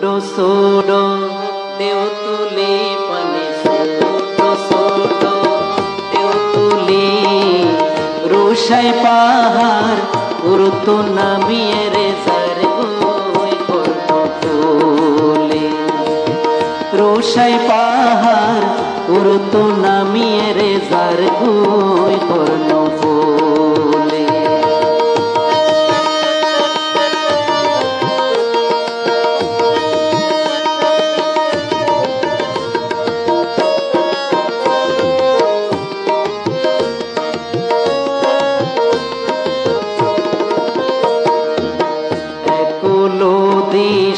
সোডো দেও তুলি পানি সোডো সোডো দেও তুলি রুশাই পাহাড় উড়তো নামিয়ে রে যার গই করব তুলি রুশাই পাহাড় উড়তো নামিয়ে রে যার গই করব তুলি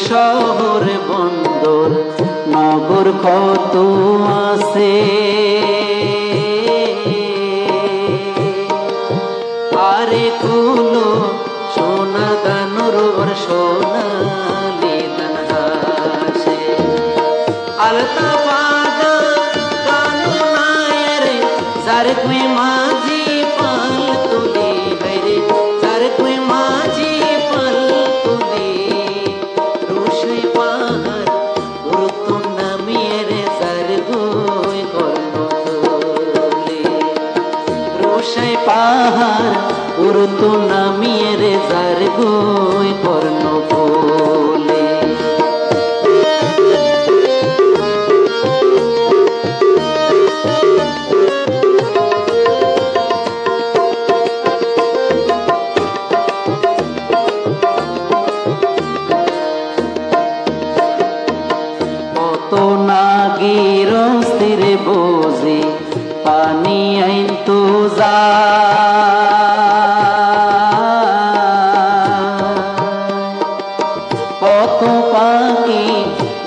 শহর বন্দর নগর কত আছে আরে কুলো সোনা দানুর সোনালি দান হাসে আলতা পাগা কানু নায়রে যার কুই মাঝি পাল তুলি বাইরে যার কুই মাঝি পাল তুলি রুশাই পাহাড় উড়তো নামিয়ে রে যার গই করব তুলি রুশাই পাহাড় উড়তো নামিয়ে রে যার গই করব তুলি নাগির স্থির বোঝে পানি আইন তো যা কত পাখি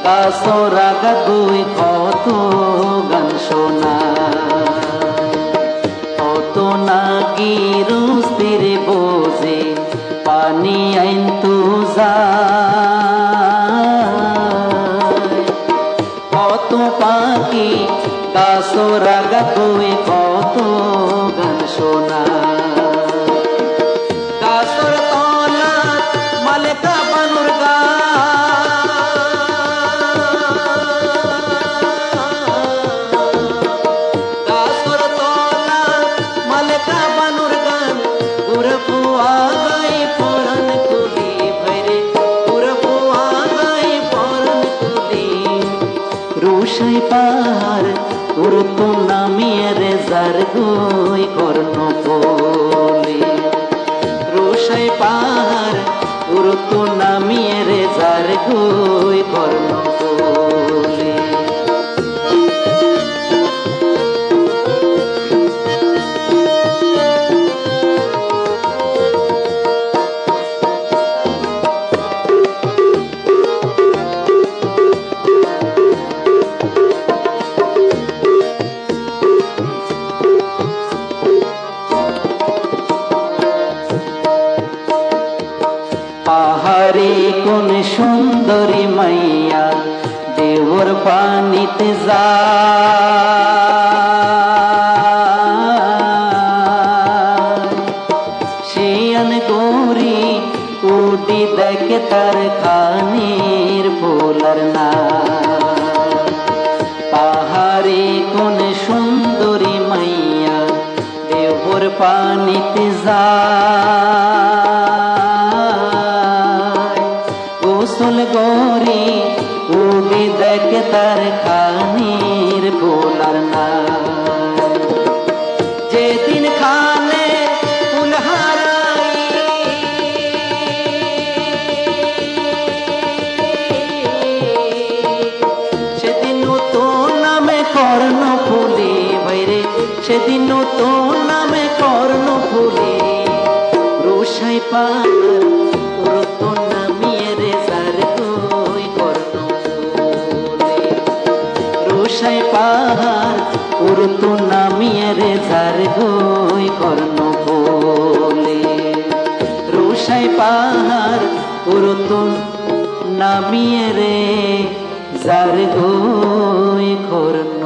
গাছরা গাগুই কত গান শোনা কত নাগির স্থির বোঝে পানি আইন তো যা কত পাখি গাছরা গাগুই কত গান শোনা গাছর তলা মালেকা বানুর গা গাছর তলা মালেকা বানুর গান উড়পু আগাই পরান কুলি ভাইরে উড়পু আগাই পরান কুলি রুশাই পাহাড় উড়তো নামিয়ে রে যার গই করব তুলি রুশাই পাহাড় উড়তো নামিয়ে রে যার গই করব তুলি পাহাড়ে কোন সুন্দরী মাইয়া দেওর পানিতে যায় শিয়ান গৌরী উডি দেখে তার খানির ফুলার না পাহাড়ে কোন সুন্দরী মাইয়া দেওর পানিতে যায় গোসল গৌরী উডি দেখে তার খানির ফুলার না যেদিন খানে ফুল হারাই সেদিন তো নামে কর্ণ ফুলে বাইরে সেদিন তো নামে কর্ণ ফুলে রুশাই পাহাড় উড়তো নামিয়ে রে যার গই করব তুলি রুশাই পাহাড় উড়তো নামিয়ে রে যার গই করব তুলি রুশাই পাহাড় উড়তো নামিয়ে রে যার গই করব